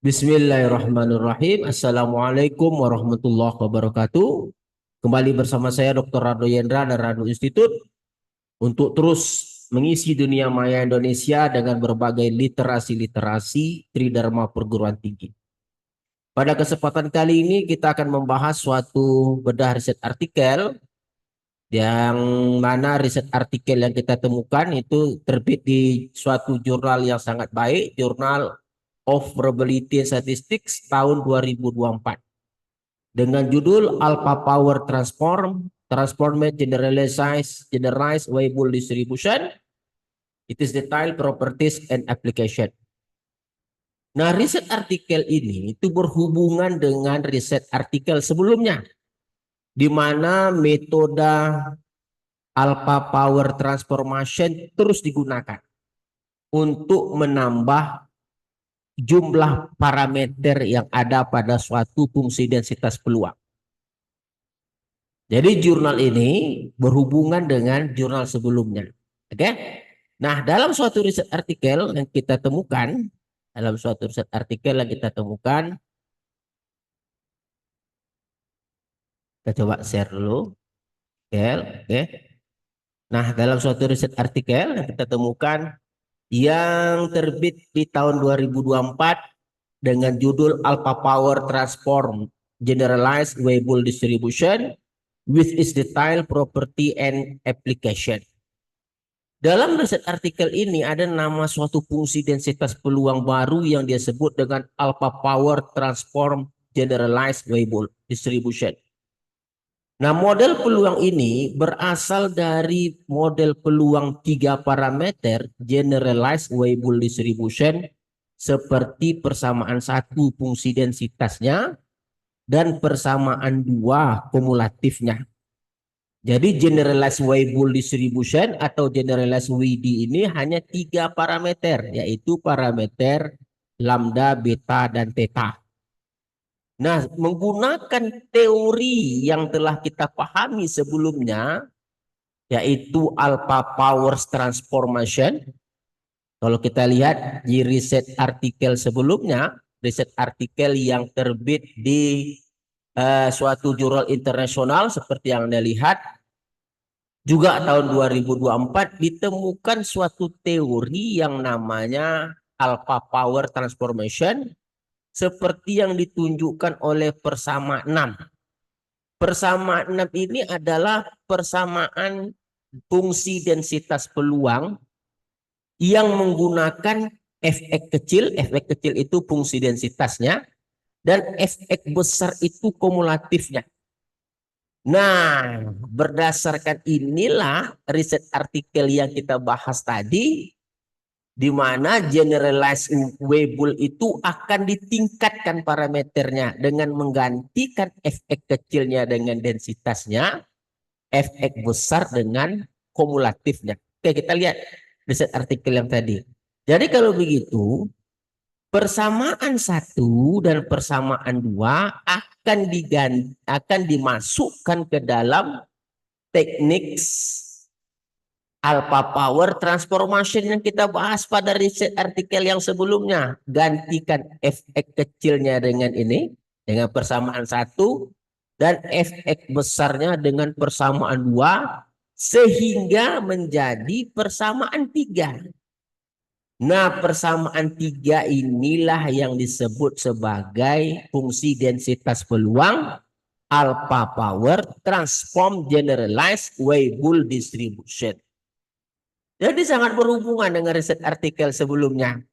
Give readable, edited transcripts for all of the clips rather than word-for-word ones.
Bismillahirrahmanirrahim. Assalamualaikum warahmatullahi wabarakatuh. Kembali bersama saya Dr. Rado Yendra dan Rado Institut untuk terus mengisi dunia maya Indonesia dengan berbagai literasi-literasi Tridharma perguruan tinggi. Pada kesempatan kali ini kita akan membahas suatu bedah riset artikel yang mana riset artikel yang kita temukan itu terbit di suatu jurnal yang sangat baik, Journal of Probability and Statistics tahun 2024 dengan judul Alpha Power Transformed Generalized Weibull Distribution. It is Detailed Properties and Application. Nah, riset artikel ini itu berhubungan dengan riset artikel sebelumnya, di mana metode Alpha Power Transformation terus digunakan untuk menambah jumlah parameter yang ada pada suatu fungsi densitas peluang. Jadi jurnal ini berhubungan dengan jurnal sebelumnya. Oke? Nah, dalam suatu riset artikel yang kita temukan, kita coba share dulu. Oke. Nah, dalam suatu riset artikel yang kita temukan yang terbit di tahun 2024 dengan judul Alpha Power Transform Generalized Weibull Distribution with its detailed property and application. Dalam riset artikel ini ada nama suatu fungsi densitas peluang baru yang dia sebut dengan Alpha Power Transform Generalized Weibull Distribution. Nah, model peluang ini berasal dari model peluang 3 parameter Generalized Weibull Distribution seperti persamaan 1 fungsi densitasnya dan persamaan 2 kumulatifnya. Jadi Generalized Weibull Distribution atau Generalized WD ini hanya 3 parameter, yaitu parameter lambda, beta, dan theta. Nah, menggunakan teori yang telah kita pahami sebelumnya, yaitu Alpha Power Transformation. Kalau kita lihat di riset artikel sebelumnya, riset artikel yang terbit di suatu jurnal internasional seperti yang Anda lihat, juga tahun 2024 ditemukan suatu teori yang namanya Alpha Power Transformation seperti yang ditunjukkan oleh persama 6. Persama 6 ini adalah persamaan fungsi densitas peluang yang menggunakan Fx kecil itu fungsi densitasnya, dan Fx besar itu kumulatifnya. Nah, berdasarkan inilah riset artikel yang kita bahas tadi, di mana generalized Weibull itu akan ditingkatkan parameternya dengan menggantikan Fx kecilnya dengan densitasnya, Fx besar dengan kumulatifnya. Oke, kita lihat riset artikel yang tadi. Jadi kalau begitu, persamaan 1 dan persamaan 2 akan dimasukkan ke dalam teknik Alpha Power Transformation yang kita bahas pada riset artikel yang sebelumnya. Gantikan Fx kecilnya dengan ini, dengan persamaan 1, dan Fx besarnya dengan persamaan 2, sehingga menjadi persamaan 3. Nah, persamaan 3 inilah yang disebut sebagai fungsi densitas peluang Alpha Power Transform Generalized Weibull Distribution. Jadi sangat berhubungan dengan riset artikel sebelumnya.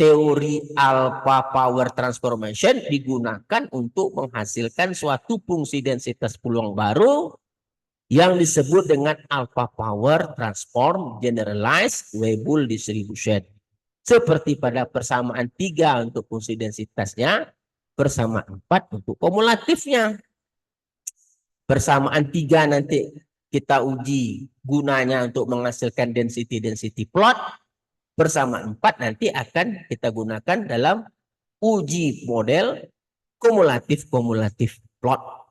Teori Alpha Power Transformation digunakan untuk menghasilkan suatu fungsi densitas peluang baru yang disebut dengan Alpha Power Transform Generalized Weibull Distribution. Seperti pada persamaan 3 untuk fungsi densitasnya, persamaan 4 untuk kumulatifnya. Persamaan 3 nanti kita uji gunanya untuk menghasilkan density plot. Persamaan 4 nanti akan kita gunakan dalam uji model kumulatif plot.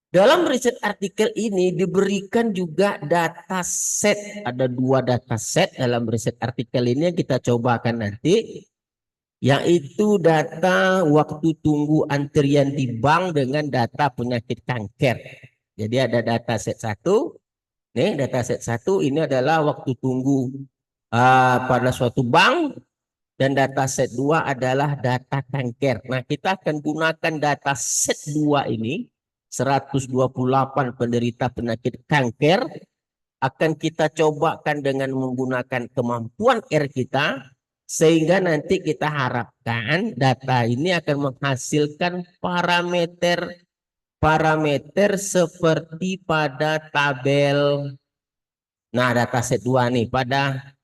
Dalam riset artikel ini diberikan juga data set. Ada 2 data set dalam riset artikel ini yang kita cobakan nanti. yaitu data waktu tunggu antrian di bank dengan data penyakit kanker. Jadi ada data set 1. Nih, data set 1 ini adalah waktu tunggu pada suatu bank, dan data set 2 adalah data kanker. Nah, kita akan gunakan data set 2 ini, 128 penderita penyakit kanker, akan kita cobakan dengan menggunakan kemampuan R kita, sehingga nanti kita harapkan data ini akan menghasilkan parameter seperti pada tabel. Nah, data set 2 nih pada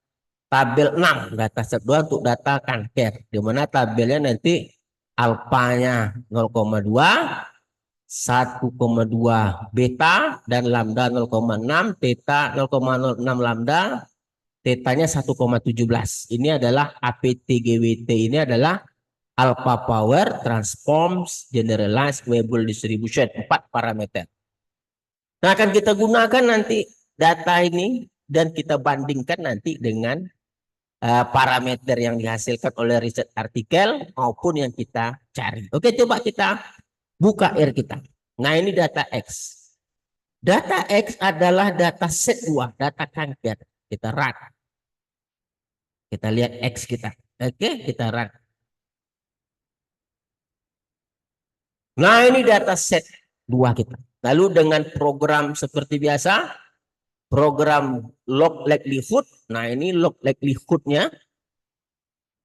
tabel 6, data set 2 untuk data kanker, di mana tabelnya nanti alfanya 0,2, 1,2 beta, dan lambda 0,6, theta 0,06 lambda, tetanya 1,17. Ini adalah APTGWT, ini adalah alpha power transforms generalized Weibull distribution, 4 parameter. Nah, akan kita gunakan nanti data ini dan kita bandingkan nanti dengan parameter yang dihasilkan oleh riset artikel maupun yang kita cari. Oke, coba kita buka R kita. Nah, ini data X. Data X adalah data set 2, data kanker. Kita run. Kita lihat X kita. Oke, kita run. Nah, ini data set 2 kita. Lalu dengan program seperti biasa, program log likelihood. Nah, ini log likelihoodnya.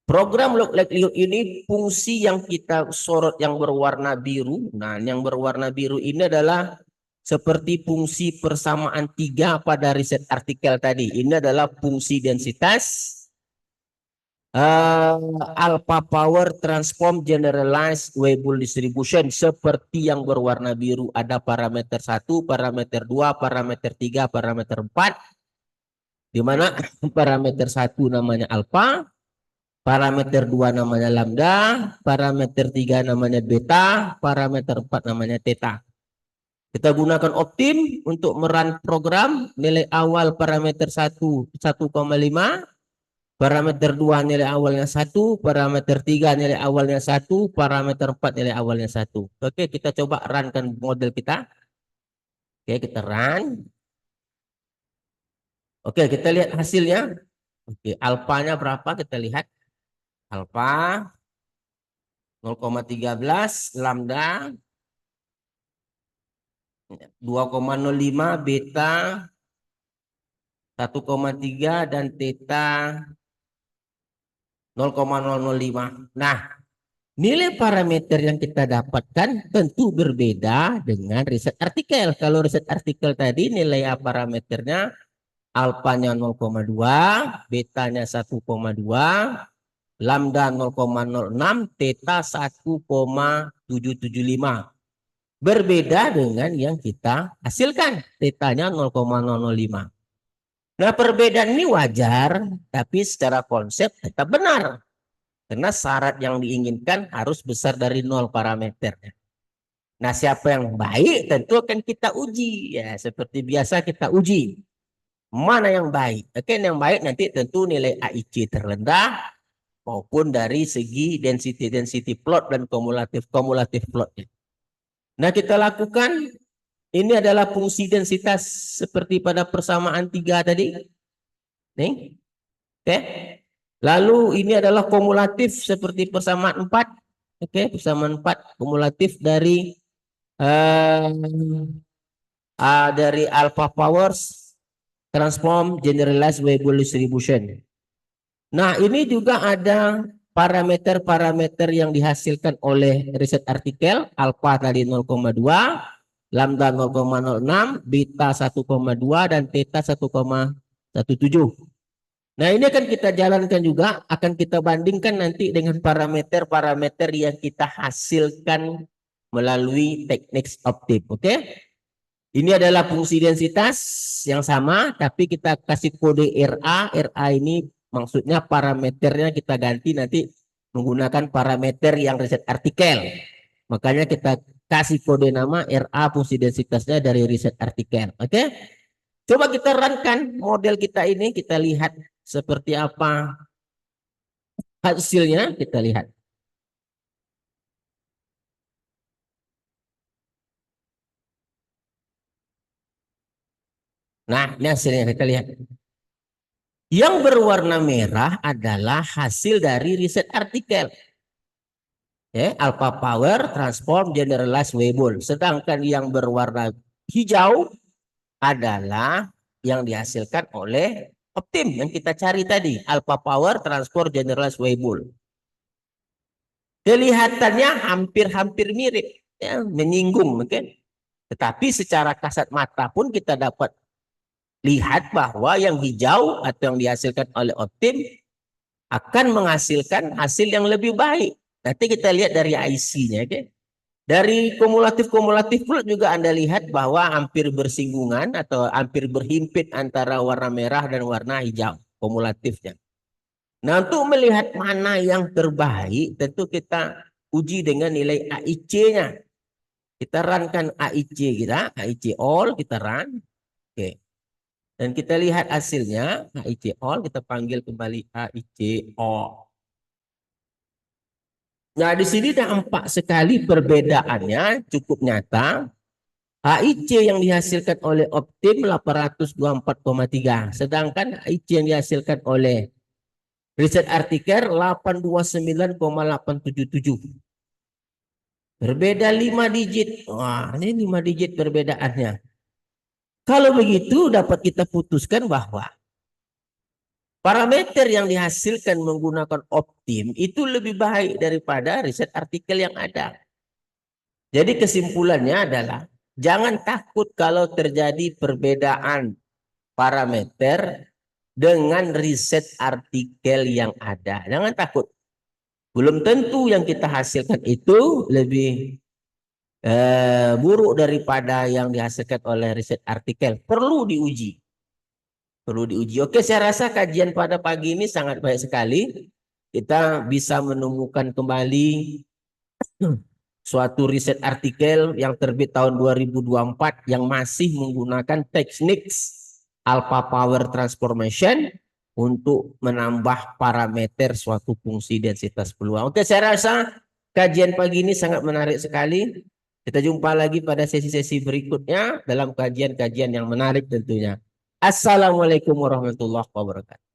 Program log likelihood ini fungsi yang kita sorot yang berwarna biru. Nah, yang berwarna biru ini adalah seperti fungsi persamaan 3 pada riset artikel tadi. Ini adalah fungsi densitas alpha power transform generalized Weibull distribution. Seperti yang berwarna biru ada parameter 1, parameter 2, parameter 3, parameter 4. Di mana parameter 1 namanya alpha, parameter 2 namanya lambda, parameter 3 namanya beta, parameter 4 namanya theta. Kita gunakan optim untuk merun program. Nilai awal parameter 1 1,5, parameter 2 nilai awalnya 1, parameter 3 nilai awalnya 1, parameter 4 nilai awalnya 1. Oke, kita coba runkan model kita. Oke, kita run. Oke, kita lihat hasilnya. Oke, alfanya berapa? Kita lihat. Alfa 0,13, lambda 2,05, beta 1,3, dan theta 0,005. Nah, nilai parameter yang kita dapatkan tentu berbeda dengan riset artikel. Kalau riset artikel tadi nilai parameternya alfanya 0,2, betanya 1,2, lambda 0,06, theta 1,775. Berbeda dengan yang kita hasilkan, tetanya 0,005. Nah, perbedaan ini wajar, tapi secara konsep tetap benar. Karena syarat yang diinginkan harus besar dari 0 parameternya. Nah, siapa yang baik tentu akan kita uji. Ya, seperti biasa kita uji. Mana yang baik? Oke, yang baik nanti tentu nilai AIC terrendah maupun dari segi density plot dan kumulatif plotnya. Nah, kita lakukan. Ini adalah fungsi densitas seperti pada persamaan 3 tadi. Nih. Oke. Lalu ini adalah kumulatif seperti persamaan 4. Oke, persamaan 4 kumulatif dari alpha powers transform generalized Weibull distribution. Nah, ini juga ada parameter-parameter yang dihasilkan oleh riset artikel. Alpha tadi 0,2, lambda 0,06, beta 1,2, dan theta 1,17. Nah, ini akan kita jalankan juga, akan kita bandingkan nanti dengan parameter-parameter yang kita hasilkan melalui teknik optim. Oke? Ini adalah fungsi densitas yang sama, tapi kita kasih kode RA. RA ini maksudnya parameternya kita ganti nanti menggunakan parameter yang riset artikel. Makanya kita kasih kode nama RA, fungsi densitasnya dari riset artikel. Oke? Coba kita runkan model kita ini, kita lihat seperti apa Hasilnya kita lihat. Nah, ini hasilnya kita lihat. Yang berwarna merah adalah hasil dari riset artikel. Ya, Alpha Power Transform Generalized Weibull. Sedangkan yang berwarna hijau adalah yang dihasilkan oleh Optim yang kita cari tadi. Alpha Power Transform Generalized Weibull. Kelihatannya hampir-hampir mirip. Ya, menyinggung mungkin. Tetapi secara kasat mata pun kita dapat lihat bahwa yang hijau atau yang dihasilkan oleh Optim akan menghasilkan hasil yang lebih baik. Nanti kita lihat dari IC-nya, oke? Dari kumulatif-kumulatif pula juga Anda lihat bahwa hampir bersinggungan atau hampir berhimpit antara warna merah dan warna hijau kumulatifnya. Nah, untuk melihat mana yang terbaik, tentu kita uji dengan nilai AIC-nya. Kita runkan AIC kita, AIC all, kita run. Oke. Dan kita lihat hasilnya, AIC all, kita panggil kembali AIC all. Nah, di sini nampak sekali perbedaannya cukup nyata. HIC yang dihasilkan oleh Optim 824,3. Sedangkan HIC yang dihasilkan oleh riset artikel 829,877. Berbeda 5 digit. Wah, ini 5 digit perbedaannya. Kalau begitu dapat kita putuskan bahwa parameter yang dihasilkan menggunakan Optim itu lebih baik daripada riset artikel yang ada. Jadi kesimpulannya adalah jangan takut kalau terjadi perbedaan parameter dengan riset artikel yang ada. Jangan takut. Belum tentu yang kita hasilkan itu lebih buruk daripada yang dihasilkan oleh riset artikel. Perlu diuji. Perlu diuji. Oke, saya rasa kajian pada pagi ini sangat baik sekali. Kita bisa menemukan kembali suatu riset artikel yang terbit tahun 2024 yang masih menggunakan teknik Alpha Power Transformation untuk menambah parameter suatu fungsi densitas peluang. Oke, saya rasa kajian pagi ini sangat menarik sekali. Kita jumpa lagi pada sesi-sesi berikutnya dalam kajian-kajian yang menarik tentunya. Assalamualaikum warahmatullahi wabarakatuh.